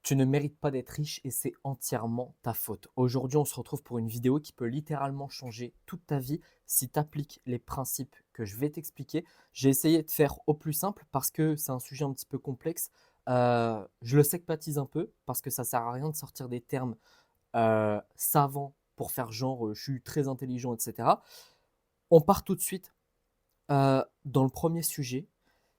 Tu ne mérites pas d'être riche et c'est entièrement ta faute. Aujourd'hui, on se retrouve pour une vidéo qui peut littéralement changer toute ta vie si tu appliques les principes que je vais t'expliquer. J'ai essayé de faire au plus simple parce que c'est un sujet un petit peu complexe. Je le secpatise un peu parce que ça sert à rien de sortir des termes savants pour faire genre je suis très intelligent, etc. On part tout de suite dans le premier sujet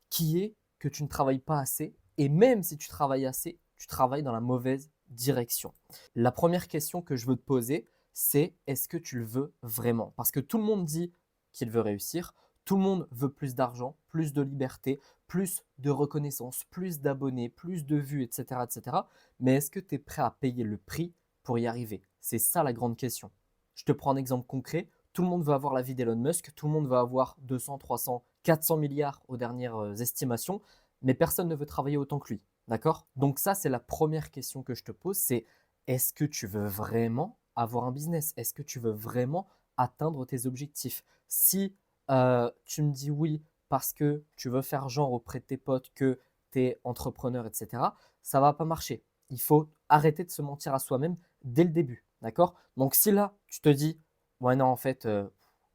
qui est que tu ne travailles pas assez et même si tu travailles assez, tu travailles dans la mauvaise direction. La première question que je veux te poser, c'est est-ce que tu le veux vraiment? Parce que tout le monde dit qu'il veut réussir, tout le monde veut plus d'argent, plus de liberté, plus de reconnaissance, plus d'abonnés, plus de vues, etc. etc. Mais est-ce que tu es prêt à payer le prix pour y arriver? C'est ça la grande question. Je te prends un exemple concret. Tout le monde veut avoir la vie d'Elon Musk, tout le monde veut avoir 200, 300, 400 milliards aux dernières estimations, mais personne ne veut travailler autant que lui. D'accord? Donc ça, c'est la première question que je te pose, c'est est-ce que tu veux vraiment avoir un business? Est-ce que tu veux vraiment atteindre tes objectifs? Si tu me dis oui parce que tu veux faire genre auprès de tes potes que tu es entrepreneur, etc., ça ne va pas marcher. Il faut arrêter de se mentir à soi-même dès le début. D'accord? Donc si là, tu te dis, ouais non, en fait,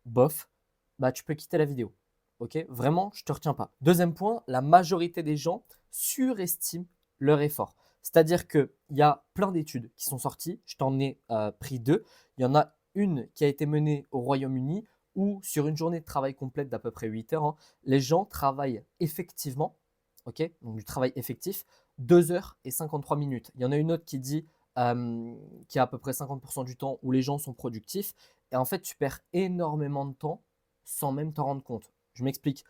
bof, bah tu peux quitter la vidéo. Ok? Vraiment, je ne te retiens pas. Deuxième point, la majorité des gens surestiment leur effort. C'est-à-dire qu'il y a plein d'études qui sont sorties, je t'en ai pris deux. Il y en a une qui a été menée au Royaume-Uni où sur une journée de travail complète d'à peu près 8 heures, hein, les gens travaillent effectivement, ok, donc du travail effectif, 2 heures et 53 minutes. Il y en a une autre qui dit qui a à peu près 50% du temps où les gens sont productifs. Et en fait, tu perds énormément de temps sans même t'en rendre compte. Je m'explique.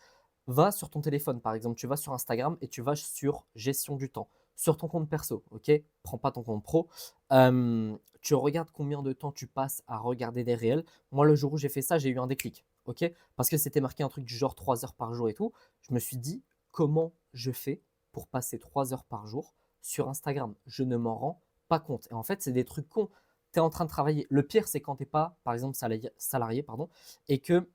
Va sur ton téléphone, par exemple, tu vas sur Instagram et tu vas sur gestion du temps. Sur ton compte perso, ok? Prends pas ton compte pro. Tu regardes combien de temps tu passes à regarder des réels. Moi, le jour où j'ai fait ça, j'ai eu un déclic, ok? Parce que c'était marqué un truc du genre 3 heures par jour et tout. Je me suis dit, comment je fais pour passer 3 heures par jour sur Instagram? Je ne m'en rends pas compte. Et en fait, c'est des trucs cons. Tu es en train de travailler. Le pire, c'est quand tu n'es pas, par exemple, salarié pardon, et que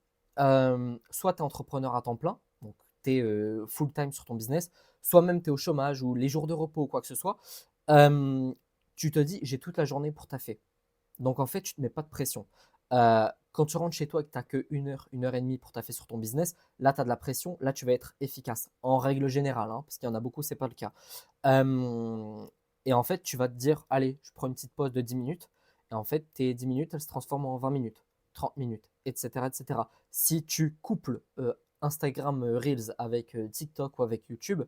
soit tu es entrepreneur à temps plein, donc tu es full-time sur ton business, soit même tu es au chômage ou les jours de repos ou quoi que ce soit. euh, Tu te dis, j'ai toute la journée pour taffer. Donc en fait, tu ne te mets pas de pression. Quand tu rentres chez toi et que tu n'as que 1 heure et demie pour taffer sur ton business, là, tu as de la pression, là, tu vas être efficace. En règle générale, hein, parce qu'il y en a beaucoup, ce n'est pas le cas. Euh, et en fait, tu vas te dire, allez, je prends une petite pause de 10 minutes. Et en fait, tes 10 minutes, elles se transforment en 20 minutes, 30 minutes, etc. etc. Si tu couples Instagram Reels avec TikTok ou avec YouTube,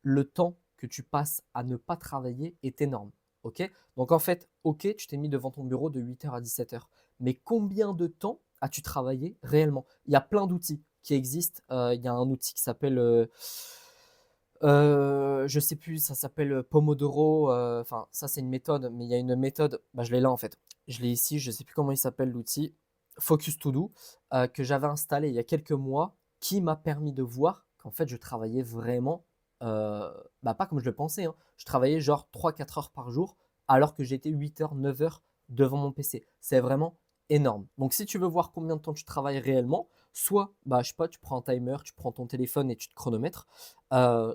le temps que tu passes à ne pas travailler est énorme. Ok? Donc en fait, ok, tu t'es mis devant ton bureau de 8 heures à 17 heures. Mais combien de temps as-tu travaillé réellement? Il y a plein d'outils qui existent. Il y a un outil qui s'appelle je sais plus, ça s'appelle Pomodoro. Enfin, ça, c'est une méthode, mais il y a une méthode. Bah, je l'ai là en fait. Je l'ai ici, je sais plus comment il s'appelle l'outil. Focus To Do, que j'avais installé il y a quelques mois, qui m'a permis de voir qu'en fait, je travaillais vraiment, bah, pas comme je le pensais, hein. Je travaillais genre 3 4 heures par jour, alors que j'étais 8 heures, 9 heures devant mon PC. C'est vraiment énorme. Donc, si tu veux voir combien de temps tu travailles réellement, soit, bah, je sais pas, tu prends un timer, tu prends ton téléphone et tu te chronomètres.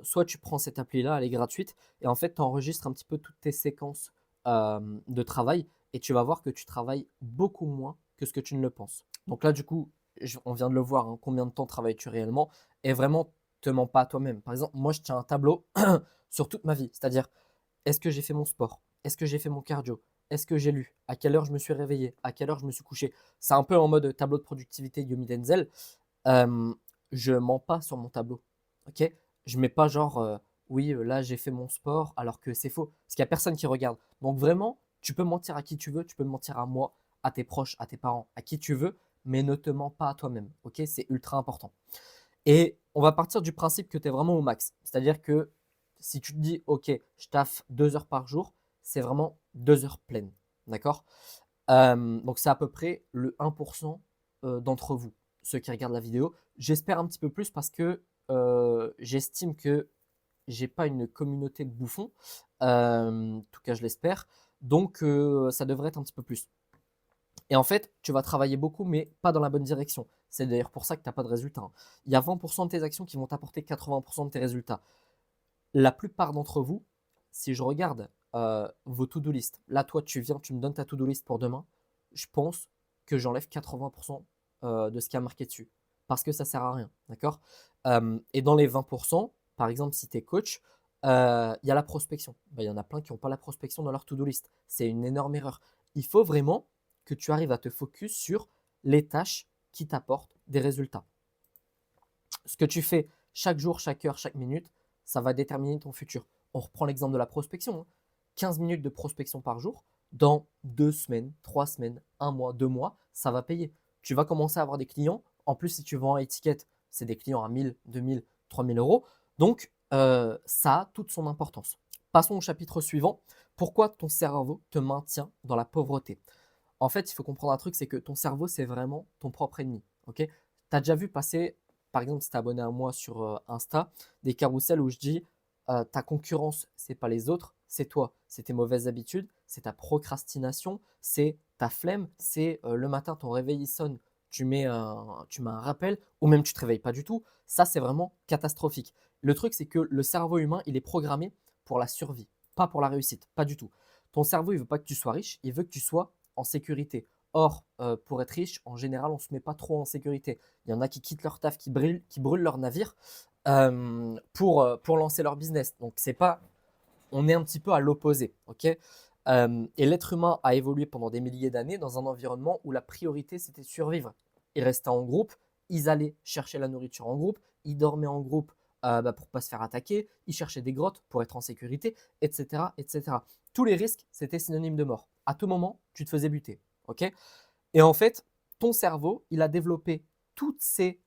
Soit tu prends cette appli-là, elle est gratuite, et en fait, tu enregistres un petit peu toutes tes séquences de travail, et tu vas voir que tu travailles beaucoup moins que ce que tu ne le penses. Donc là, du coup, on vient de le voir, hein, combien de temps travailles-tu réellement, et vraiment, te mens pas à toi-même. Par exemple, moi, je tiens un tableau sur toute ma vie, c'est-à-dire, est-ce que j'ai fait mon sport? Est-ce que j'ai fait mon cardio? Est-ce que j'ai lu? À quelle heure je me suis réveillé? À quelle heure je me suis couché? C'est un peu en mode tableau de productivité Yomi Denzel. Je mens pas sur mon tableau. Ok? Je mets pas genre oui, là j'ai fait mon sport alors que c'est faux. Parce qu'il n'y a personne qui regarde. Donc vraiment, tu peux mentir à qui tu veux, tu peux mentir à moi, à tes proches, à tes parents, à qui tu veux, mais ne te mens pas à toi-même. Ok? C'est ultra important. Et on va partir du principe que tu es vraiment au max. C'est-à-dire que si tu te dis ok, je taffe 2 heures par jour, c'est vraiment 2 heures pleines. D'accord? Donc c'est à peu près le 1% d'entre vous, ceux qui regardent la vidéo. J'espère un petit peu plus parce que j'estime que j'ai pas une communauté de bouffons. En tout cas, je l'espère. Donc ça devrait être un petit peu plus. Et en fait, tu vas travailler beaucoup, mais pas dans la bonne direction. C'est d'ailleurs pour ça que tu n'as pas de résultats, hein. Il y a 20% de tes actions qui vont t'apporter 80% de tes résultats. La plupart d'entre vous, si je regarde vos to-do list. Là, toi, tu viens, tu me donnes ta to-do list pour demain. Je pense que j'enlève 80% de ce qui a marqué dessus parce que ça ne sert à rien. D'accord? Et dans les 20%, par exemple, si tu es coach, il y a la prospection. Ben, il y en a plein qui n'ont pas la prospection dans leur to-do list. C'est une énorme erreur. Il faut vraiment que tu arrives à te focus sur les tâches qui t'apportent des résultats. Ce que tu fais chaque jour, chaque heure, chaque minute, ça va déterminer ton futur. On reprend l'exemple de la prospection, hein. 15 minutes de prospection par jour, dans 2 semaines, 3 semaines, 1 mois, 2 mois, ça va payer. Tu vas commencer à avoir des clients. En plus, si tu vends à étiquette, c'est des clients à 1000, 2000, 3000 euros. Donc, ça a toute son importance. Passons au chapitre suivant. Pourquoi ton cerveau te maintient dans la pauvreté? En fait, il faut comprendre un truc, c'est que ton cerveau, c'est vraiment ton propre ennemi. Ok? Tu as déjà vu passer, par exemple, si tu es abonné à moi sur Insta, des carousels où je dis ta concurrence, c'est pas les autres, c'est toi. C'est tes mauvaises habitudes, c'est ta procrastination, c'est ta flemme, c'est le matin, ton réveil il sonne, tu mets un rappel, ou même tu te réveilles pas du tout. Ça, c'est vraiment catastrophique. Le truc, c'est que le cerveau humain, il est programmé pour la survie, pas pour la réussite, pas du tout. Ton cerveau, il veut pas que tu sois riche, il veut que tu sois en sécurité. Or, pour être riche, en général, on ne se met pas trop en sécurité. Il y en a qui quittent leur taf, qui brûlent leur navire pour lancer leur business. Donc, c'est pas, on est un petit peu à l'opposé. Ok. Et l'être humain a évolué pendant des milliers d'années dans un environnement où la priorité, c'était survivre. Ils restaient en groupe, ils allaient chercher la nourriture en groupe, ils dormaient en groupe pour ne pas se faire attaquer, ils cherchaient des grottes pour être en sécurité, etc., etc. Tous les risques, c'était synonyme de mort. À tout moment, tu te faisais buter. Ok. Et en fait, ton cerveau, il a développé tous ces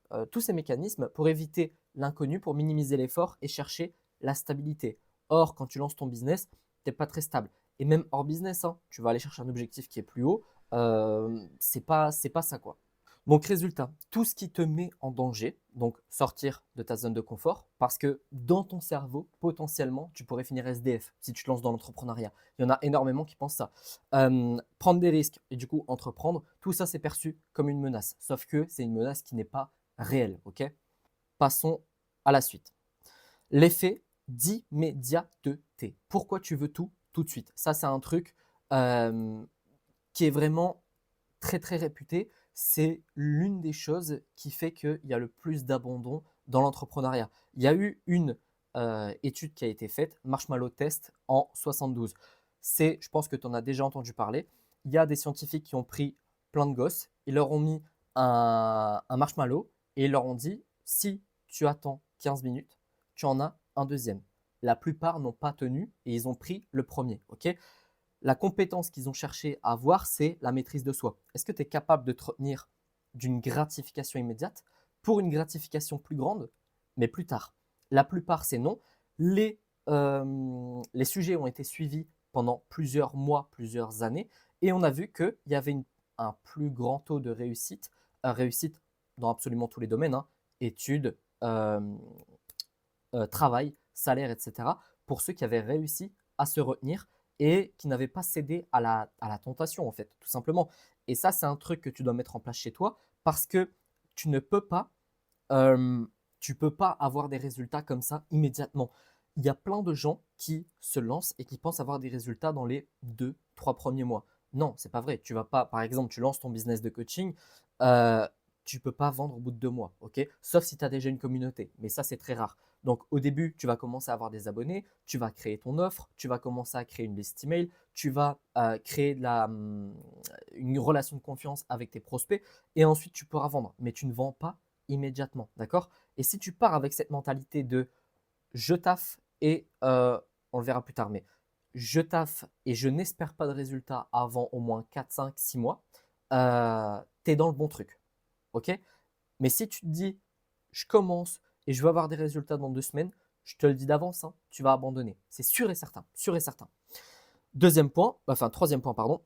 mécanismes pour éviter l'inconnu, pour minimiser l'effort et chercher la stabilité. Or, quand tu lances ton business, tu n'es pas très stable. Et même hors business, hein, tu vas aller chercher un objectif qui est plus haut. C'est pas ça, quoi. Donc, résultat, tout ce qui te met en danger, donc sortir de ta zone de confort, parce que dans ton cerveau, potentiellement, tu pourrais finir SDF si tu te lances dans l'entrepreneuriat. Il y en a énormément qui pensent ça. Prendre des risques et du coup entreprendre, tout ça c'est perçu comme une menace. Sauf que c'est une menace qui n'est pas réelle. Ok. Passons à la suite. L'effet d'immédiateté. Pourquoi tu veux tout de suite? Ça, c'est un truc qui est vraiment très très réputé. C'est l'une des choses qui fait qu'il y a le plus d'abandon dans l'entrepreneuriat. Il y a eu une étude qui a été faite, Marshmallow Test, en 72. Je pense que tu en as déjà entendu parler. Il y a des scientifiques qui ont pris plein de gosses, ils leur ont mis un marshmallow et ils leur ont dit, si tu attends 15 minutes, tu en as un deuxième. La plupart n'ont pas tenu et ils ont pris le premier. Ok. La compétence qu'ils ont cherché à avoir, c'est la maîtrise de soi. Est-ce que tu es capable de te retenir d'une gratification immédiate pour une gratification plus grande, mais plus tard? La plupart, c'est non. Les sujets ont été suivis pendant plusieurs mois, plusieurs années, et on a vu qu'il y avait un plus grand taux de réussite dans absolument tous les domaines, hein, études, travail, salaire, etc., pour ceux qui avaient réussi à se retenir et qui n'avaient pas cédé à la tentation, en fait, tout simplement. Et ça, c'est un truc que tu dois mettre en place chez toi parce que tu ne peux pas, tu peux pas avoir des résultats comme ça immédiatement. Il y a plein de gens qui se lancent et qui pensent avoir des résultats dans les 2, 3 premiers mois. Non, c'est pas vrai. Tu vas pas, par exemple, tu lances ton business de coaching, tu peux pas vendre au bout de 2 mois, ok? Sauf si tu as déjà une communauté, mais ça, c'est très rare. Donc, au début, tu vas commencer à avoir des abonnés, tu vas créer ton offre, tu vas commencer à créer une liste email, tu vas créer une relation de confiance avec tes prospects et ensuite tu pourras vendre. Mais tu ne vends pas immédiatement, d'accord? Et si tu pars avec cette mentalité de je taffe et on le verra plus tard, mais je taffe et je n'espère pas de résultat avant au moins 4, 5, 6 mois, tu es dans le bon truc, ok? Mais si tu te dis je commence et je veux avoir des résultats dans 2 semaines, je te le dis d'avance, hein, tu vas abandonner. C'est sûr et certain, sûr et certain. Troisième point, pardon,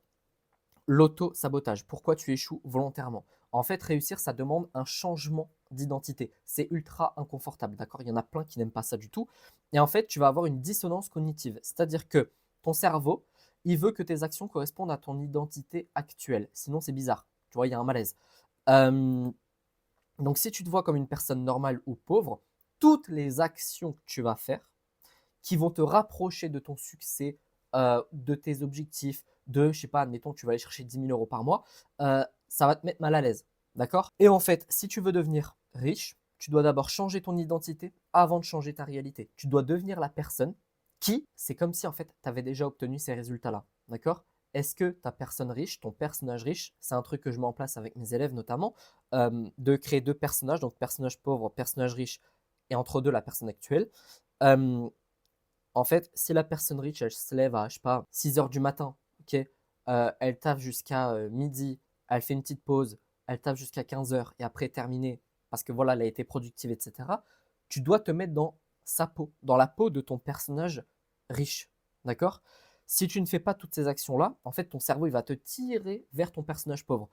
l'auto-sabotage. Pourquoi tu échoues volontairement? En fait, réussir, ça demande un changement d'identité. C'est ultra inconfortable, d'accord? Il y en a plein qui n'aiment pas ça du tout. Et en fait, tu vas avoir une dissonance cognitive. C'est-à-dire que ton cerveau, il veut que tes actions correspondent à ton identité actuelle. Sinon, c'est bizarre. Tu vois, il y a un malaise. Donc, si tu te vois comme une personne normale ou pauvre, toutes les actions que tu vas faire qui vont te rapprocher de ton succès de tes objectifs, je sais pas, admettons, tu vas aller chercher 10 000 euros par mois, ça va te mettre mal à l'aise. D'accord? Et en fait, si tu veux devenir riche, tu dois d'abord changer ton identité avant de changer ta réalité. Tu dois devenir la personne qui, c'est comme si en fait, tu avais déjà obtenu ces résultats-là. D'accord? Est-ce que ta personne riche, ton personnage riche, c'est un truc que je mets en place avec mes élèves notamment, de créer deux personnages, donc personnage pauvre, personnage riche, et entre deux la personne actuelle. Euh, En fait, si la personne riche, elle se lève à, je sais pas, 6 heures du matin, ok, elle taffe jusqu'à midi, elle fait une petite pause, elle taffe jusqu'à 15 heures et après terminer parce que voilà, elle a été productive, etc. Tu dois te mettre dans sa peau, dans la peau de ton personnage riche, d'accord? Si tu ne fais pas toutes ces actions-là, en fait, ton cerveau, il va te tirer vers ton personnage pauvre.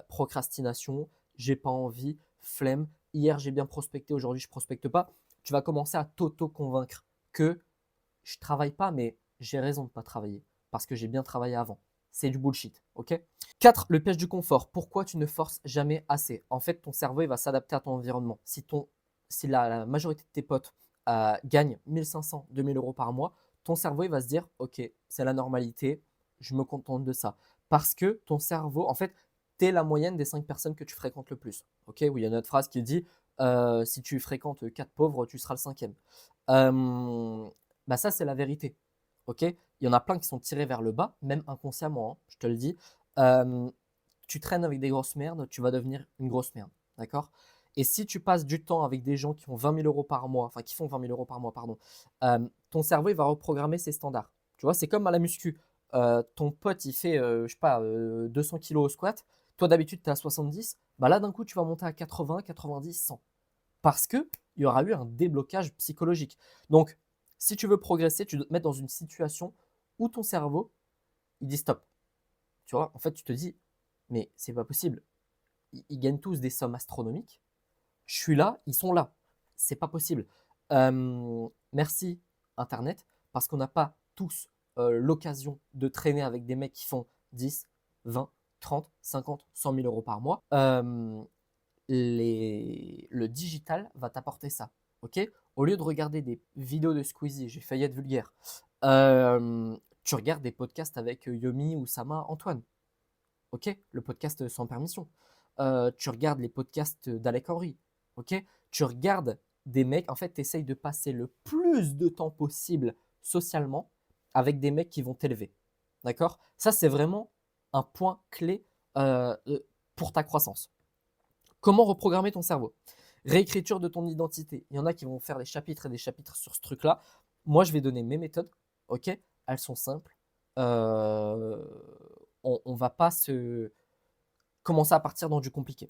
Procrastination, j'ai pas envie, flemme, hier j'ai bien prospecté, aujourd'hui je prospecte pas. Tu vas commencer à t'auto-convaincre que je travaille pas, mais j'ai raison de ne pas travailler parce que j'ai bien travaillé avant. C'est du bullshit, ok? 4. Le piège du confort. Pourquoi tu ne forces jamais assez? En fait, ton cerveau il va s'adapter à ton environnement. Si la majorité de tes potes gagnent 1500, 2000 euros par mois, ton cerveau il va se dire, ok, c'est la normalité, je me contente de ça. Parce que ton cerveau, en fait, tu es la moyenne des 5 personnes que tu fréquentes le plus. Ok? Oui, il y a une autre phrase qui dit, si tu fréquentes 4 pauvres, tu seras le cinquième. Euh, Bah ça, c'est la vérité. Ok? Il y en a plein qui sont tirés vers le bas, même inconsciemment, hein, je te le dis. Euh, Tu traînes avec des grosses merdes, tu vas devenir une grosse merde. D'accord? Et si tu passes du temps avec des gens qui ont 20 000 euros par mois, enfin qui font 20 000 euros par mois, pardon, ton cerveau, il va reprogrammer ses standards. Tu vois, c'est comme à la muscu. Ton pote, il fait, je sais pas, 200 kilos au squat. Toi, d'habitude, tu es à 70. Bah là, d'un coup, tu vas monter à 80, 90, 100 parce qu'il y aura eu un déblocage psychologique. Donc, si tu veux progresser, tu dois te mettre dans une situation où ton cerveau, il dit stop. Tu vois, en fait, tu te dis, mais c'est pas possible. Ils gagnent tous des sommes astronomiques. Je suis là, ils sont là. C'est pas possible. Merci Internet, parce qu'on n'a pas tous l'occasion de traîner avec des mecs qui font 10, 20, 30, 50, 100 000 euros par mois. Le digital va t'apporter ça. Ok? Au lieu de regarder des vidéos de Squeezie, j'ai failli être vulgaire, tu regardes des podcasts avec Yomi, Oussama, Antoine. Ok? Le podcast sans permission. Tu regardes les podcasts d'Alec Henry. Ok? Tu regardes des mecs, en fait, tu essayes de passer le plus de temps possible socialement avec des mecs qui vont t'élever. D'accord? Ça, c'est vraiment un point clé pour ta croissance. Comment reprogrammer ton cerveau? Réécriture de ton identité. Il y en a qui vont faire des chapitres et des chapitres sur ce truc-là. Moi, je vais donner mes méthodes. Ok? Elles sont simples. Euh, on va pas se commencer à partir dans du compliqué.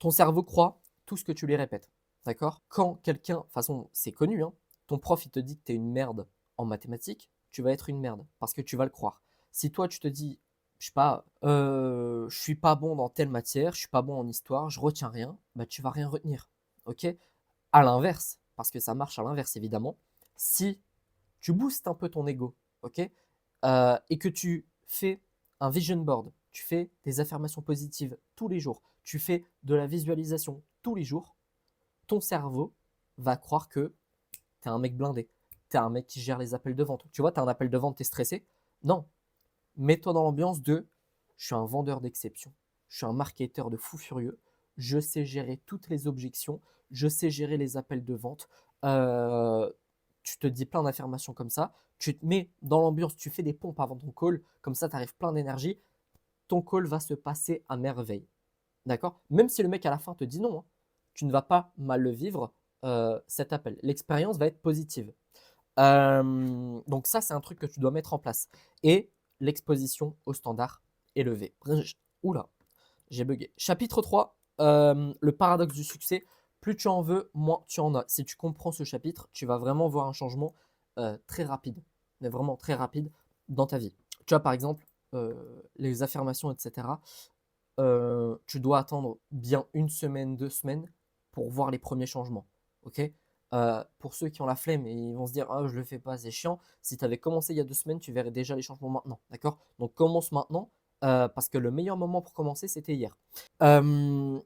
Ton cerveau croit tout ce que tu lui répètes. D'accord? Quand quelqu'un, de toute façon, c'est connu, hein, ton prof, il te dit que tu es une merde en mathématiques, tu vas être une merde parce que tu vas le croire. Si toi, tu te dis, je sais pas, je suis pas bon dans telle matière, je suis pas bon en histoire, je retiens rien, bah tu vas rien retenir. Ok? À l'inverse, parce que ça marche à l'inverse évidemment, si tu boostes un peu ton ego, ok, et que tu fais un vision board, tu fais des affirmations positives tous les jours, tu fais de la visualisation tous les jours, ton cerveau va croire que tu es un mec blindé, tu es un mec qui gère les appels de vente. Tu vois, tu as un appel de vente, tu es stressé. Non, mets-toi dans l'ambiance de je suis un vendeur d'exception, je suis un marketeur de fou furieux, je sais gérer toutes les objections, je sais gérer les appels de vente. Euh, Tu te dis plein d'affirmations comme ça, tu te mets dans l'ambiance, tu fais des pompes avant ton call, comme ça tu arrives plein d'énergie, ton call va se passer à merveille. D'accord? Même si le mec à la fin te dit non, hein, tu ne vas pas mal le vivre, cet appel. L'expérience va être positive. Donc ça, c'est un truc que tu dois mettre en place. Et l'exposition au standard élevé. Oula, j'ai bugué. Chapitre 3, le paradoxe du succès. Plus tu en veux, moins tu en as. Si tu comprends ce chapitre, tu vas vraiment voir un changement très rapide, mais vraiment très rapide dans ta vie. Tu vois, par exemple, les affirmations, etc. Tu dois attendre bien une semaine, 2 semaines pour voir les premiers changements. Ok? Pour ceux qui ont la flemme et ils vont se dire ah je le fais pas, c'est chiant. Si tu avais commencé il y a 2 semaines, tu verrais déjà les changements maintenant. D'accord? Donc commence maintenant parce que le meilleur moment pour commencer c'était hier. Euh,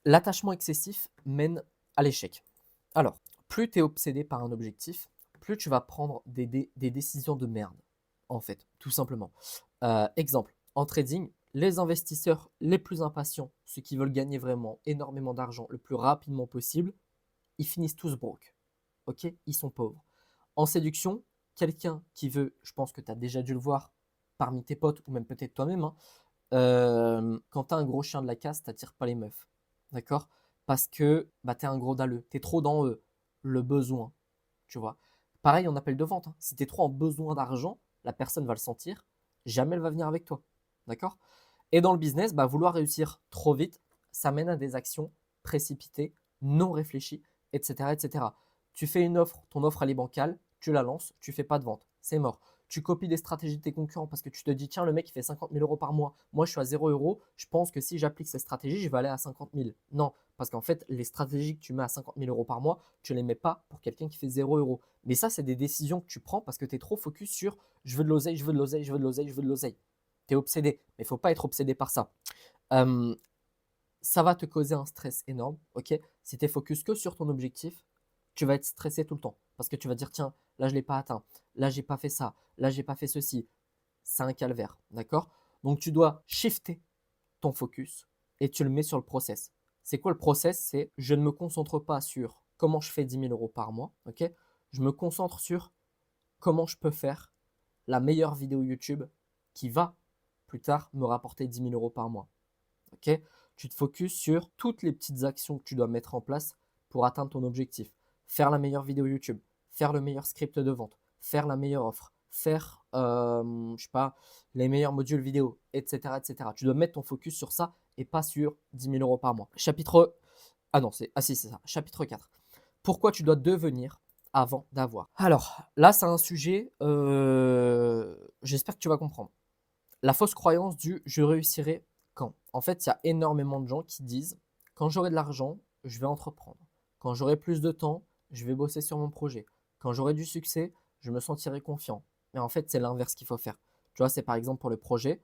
L'attachement excessif mène à l'échec. Alors, plus tu es obsédé par un objectif, plus tu vas prendre des décisions de merde. en fait, tout simplement. Exemple, en trading, les investisseurs les plus impatients, ceux qui veulent gagner vraiment énormément d'argent le plus rapidement possible, ils finissent tous broke. Ok? Ils sont pauvres. En séduction, quelqu'un qui veut, je pense que tu as déjà dû le voir parmi tes potes ou même peut-être toi-même, hein, quand tu as un gros chien de la casse, t'attires pas les meufs. D'accord? Parce que bah, tu es un gros dalleux. Tu es trop dans le besoin. Tu vois? Pareil en appel de vente, hein. Si tu es trop en besoin d'argent, la personne va le sentir. Jamais elle va venir avec toi. D'accord? Et dans le business, bah, vouloir réussir trop vite, ça mène à des actions précipitées, non réfléchies, etc., etc. Tu fais une offre, ton offre elle est bancale, tu la lances, tu fais pas de vente, c'est mort. Tu copies des stratégies de tes concurrents parce que tu te dis, tiens, le mec il fait 50 000 euros par mois, moi je suis à 0 euros, je pense que si j'applique ces stratégies, je vais aller à 50 000. Non, parce qu'en fait, les stratégies que tu mets à 50 000 euros par mois, tu ne les mets pas pour quelqu'un qui fait 0 euros. Mais ça, c'est des décisions que tu prends parce que tu es trop focus sur je veux de l'oseille, je veux de l'oseille, je veux de l'oseille, je veux de l'oseille. Tu es obsédé, mais il ne faut pas être obsédé par ça. Euh, Ça va te causer un stress énorme, ok? Si tu es focus que sur ton objectif, tu vas être stressé tout le temps parce que tu vas dire tiens, là je l'ai pas atteint, là j'ai pas fait ça, là j'ai pas fait ceci. C'est un calvaire, d'accord? Donc tu dois shifter ton focus et tu le mets sur le process. C'est quoi le process? C'est je ne me concentre pas sur comment je fais 10 000 euros par mois, ok? Je me concentre sur comment je peux faire la meilleure vidéo YouTube qui va plus tard me rapporter 10 000 euros par mois. Ok? Tu te focuses sur toutes les petites actions que tu dois mettre en place pour atteindre ton objectif. Faire la meilleure vidéo YouTube, faire le meilleur script de vente, faire la meilleure offre, faire je sais pas, les meilleurs modules vidéo, etc., etc. Tu dois mettre ton focus sur ça et pas sur 10 000 euros par mois. Chapitre. Ah non, c'est. Ah si, c'est ça. Chapitre 4. Pourquoi tu dois devenir avant d'avoir. Alors, là, c'est un sujet, j'espère que tu vas comprendre. La fausse croyance du je réussirai quand. En fait, il y a énormément de gens qui disent quand j'aurai de l'argent, je vais entreprendre. Quand j'aurai plus de temps, je vais bosser sur mon projet. Quand j'aurai du succès, je me sentirai confiant. Mais en fait, c'est l'inverse qu'il faut faire. Tu vois, c'est par exemple pour le projet,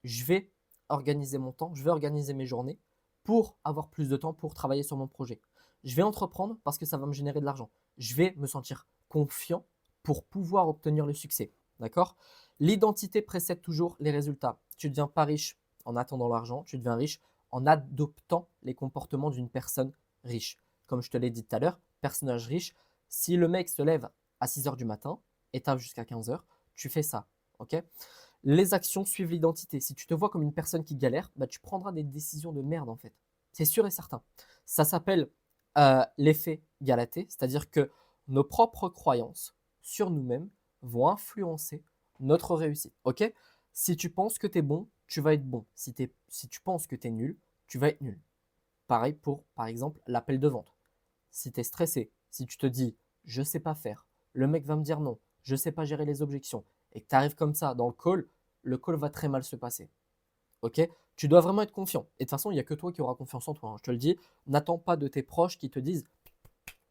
je vais organiser mon temps, je vais organiser mes journées pour avoir plus de temps pour travailler sur mon projet. Je vais entreprendre parce que ça va me générer de l'argent. Je vais me sentir confiant pour pouvoir obtenir le succès. D'accord? L'identité précède toujours les résultats. Tu ne deviens pas riche en attendant l'argent, tu deviens riche en adoptant les comportements d'une personne riche. Comme je te l'ai dit tout à l'heure, personnage riche, si le mec se lève à 6 heures du matin et tape jusqu'à 15 heures, tu fais ça. Ok? Les actions suivent l'identité. Si tu te vois comme une personne qui galère, bah, tu prendras des décisions de merde en fait. C'est sûr et certain. Ça s'appelle l'effet Galatée, c'est-à-dire que nos propres croyances sur nous-mêmes vont influencer notre réussite. Ok? Si tu penses que tu es bon, tu vas être bon. Si tu penses que tu es nul, tu vas être nul. Pareil pour, par exemple, l'appel de vente. Si tu es stressé, si tu te dis je ne sais pas faire, le mec va me dire non, je ne sais pas gérer les objections, et que tu arrives comme ça dans le call va très mal se passer. Ok? Tu dois vraiment être confiant. Et de toute façon, il n'y a que toi qui auras confiance en toi, hein. Je te le dis, n'attends pas de tes proches qui te disent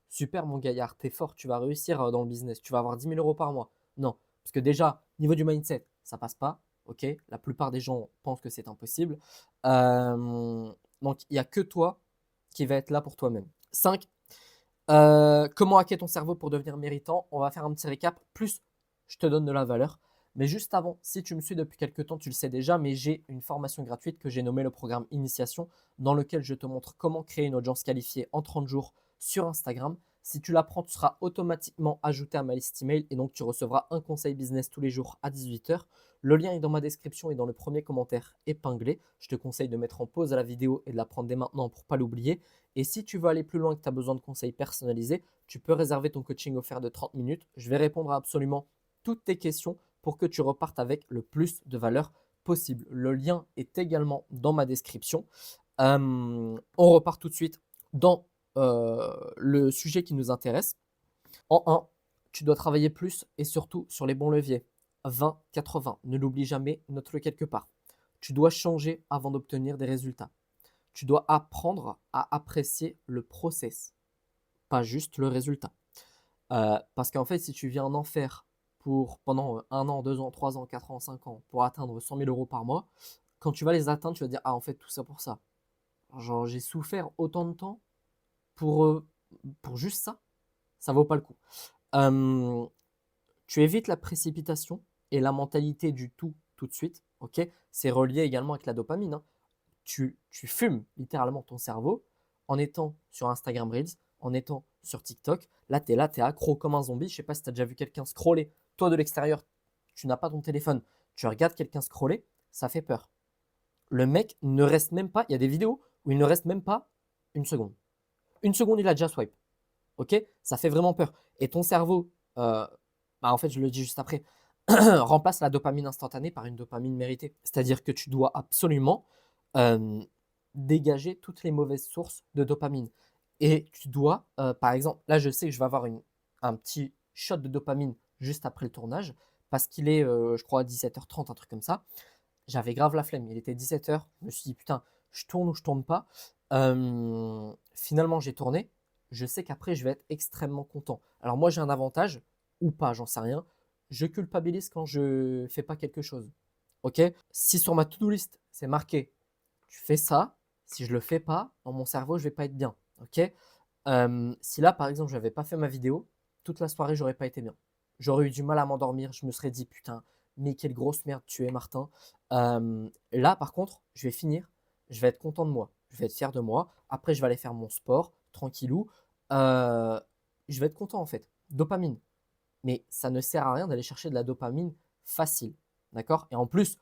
super mon gaillard, t'es fort, tu vas réussir dans le business, tu vas avoir 10 000 euros par mois. Non, parce que déjà, niveau du mindset, ça passe pas. Ok? La plupart des gens pensent que c'est impossible. Donc, il n'y a que toi qui va être là pour toi-même. 5. Comment hacker ton cerveau pour devenir méritant? On va faire un petit récap. Plus je te donne de la valeur. Mais juste avant, si tu me suis depuis quelques temps, tu le sais déjà, mais j'ai une formation gratuite que j'ai nommée le programme Initiation, dans lequel je te montre comment créer une audience qualifiée en 30 jours sur Instagram. Si tu l'apprends, tu seras automatiquement ajouté à ma liste email et donc tu recevras un conseil business tous les jours à 18 h. Le lien est dans ma description et dans le premier commentaire épinglé. Je te conseille de mettre en pause à la vidéo et de la prendre dès maintenant pour ne pas l'oublier. Et si tu veux aller plus loin et que tu as besoin de conseils personnalisés, tu peux réserver ton coaching offert de 30 minutes. Je vais répondre à absolument toutes tes questions pour que tu repartes avec le plus de valeur possible. Le lien est également dans ma description. On repart tout de suite dans le sujet qui nous intéresse. En 1, tu dois travailler plus et surtout sur les bons leviers. 20-80, ne l'oublie jamais, note-le quelque part. Tu dois changer avant d'obtenir des résultats. Tu dois apprendre à apprécier le process, pas juste le résultat. Parce qu'en fait, si tu viens en faire pour pendant 1 an, 2 ans, 3 ans, 4 ans, 5 ans pour atteindre 100 000 euros par mois, quand tu vas les atteindre, tu vas dire ah en fait tout ça pour ça. Genre j'ai souffert autant de temps pour juste ça, ça vaut pas le coup. Tu évites la précipitation et la mentalité du tout de suite, ok, c'est relié également avec la dopamine, hein. Tu fumes littéralement ton cerveau en étant sur Instagram Reels, en étant sur TikTok. Là, tu es accro comme un zombie. Je ne sais pas si tu as déjà vu quelqu'un scroller. Toi, de l'extérieur, tu n'as pas ton téléphone. Tu regardes quelqu'un scroller, ça fait peur. Le mec ne reste même pas, il y a des vidéos où il ne reste même pas une seconde. Une seconde, il a déjà swipe. Ok, ça fait vraiment peur. Et ton cerveau, en fait, je le dis juste après, remplace la dopamine instantanée par une dopamine méritée. C'est-à-dire que tu dois absolument euh, dégager toutes les mauvaises sources de dopamine. Et tu dois, par exemple, là, je sais que je vais avoir un petit shot de dopamine juste après le tournage, parce qu'il est, je crois, à 17h30, un truc comme ça. J'avais grave la flemme. Il était 17h. Je me suis dit, putain, je tourne ou je tourne pas. Finalement, j'ai tourné. Je sais qu'après, je vais être extrêmement content. Alors, moi, j'ai un avantage, ou pas, j'en sais rien. Je culpabilise quand je fais pas quelque chose. Ok. Si sur ma to-do list, c'est marqué, tu fais ça. Si je le fais pas, dans mon cerveau, je vais pas être bien. Ok. Si là, par exemple, je n'avais pas fait ma vidéo, toute la soirée, j'aurais pas été bien. J'aurais eu du mal à m'endormir. Je me serais dit, putain, mais quelle grosse merde tu es, Martin. Là, par contre, je vais finir. Je vais être content de moi. Je vais être fier de moi. Après, je vais aller faire mon sport, tranquillou. Je vais être content, en fait. Dopamine. Mais ça ne sert à rien d'aller chercher de la dopamine facile. D'accord. Et en plus,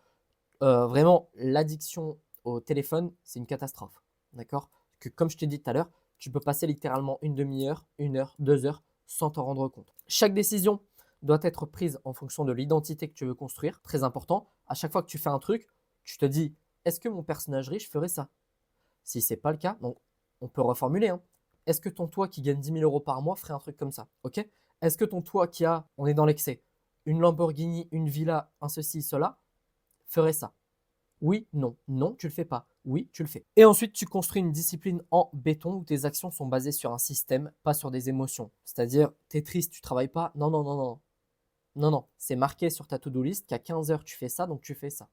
vraiment, l'addiction au téléphone, c'est une catastrophe. D'accord. Que comme je t'ai dit tout à l'heure, tu peux passer littéralement une demi-heure, 1 heure, 2 heures sans t'en rendre compte. Chaque décision doit être prise en fonction de l'identité que tu veux construire. Très important. À chaque fois que tu fais un truc, tu te dis, est-ce que mon personnage riche ferait ça? Si ce n'est pas le cas, donc on peut reformuler, hein. Est-ce que ton toi qui gagne 10 000 euros par mois ferait un truc comme ça? Ok. Est-ce que ton toi qui a, on est dans l'excès, une Lamborghini, une villa, un ceci, cela, ferait ça? Oui, non. Non, tu le fais pas. Oui, tu le fais. Et ensuite, tu construis une discipline en béton où tes actions sont basées sur un système, pas sur des émotions. C'est-à-dire, tu es triste, tu travailles pas. Non, non, non, non. Non, non. C'est marqué sur ta to-do list qu'à 15 heures, tu fais ça, donc tu fais ça.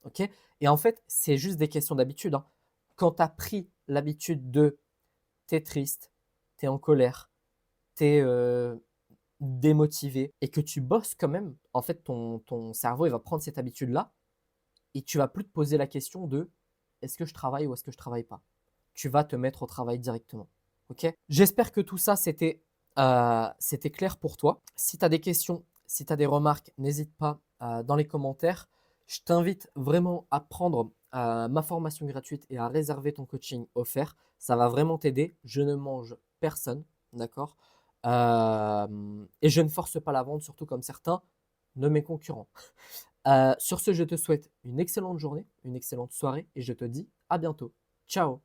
OK? Et en fait, c'est juste des questions d'habitude, hein. Quand tu as pris l'habitude de tu es triste, tu es en colère, tu es démotivé et que tu bosses quand même, en fait, ton cerveau, il va prendre cette habitude-là et tu vas plus te poser la question de est-ce que je travaille ou est-ce que je travaille pas. Tu vas te mettre au travail directement. Ok. J'espère que tout ça, c'était clair pour toi. Si tu as des questions, si tu as des remarques, n'hésite pas dans les commentaires. Je t'invite vraiment à prendre ma formation gratuite et à réserver ton coaching offert. Ça va vraiment t'aider. Je ne mange personne, d'accord. Et je ne force pas la vente, surtout comme certains de mes concurrents. Sur ce, je te souhaite une excellente journée, une excellente soirée et je te dis à bientôt. Ciao!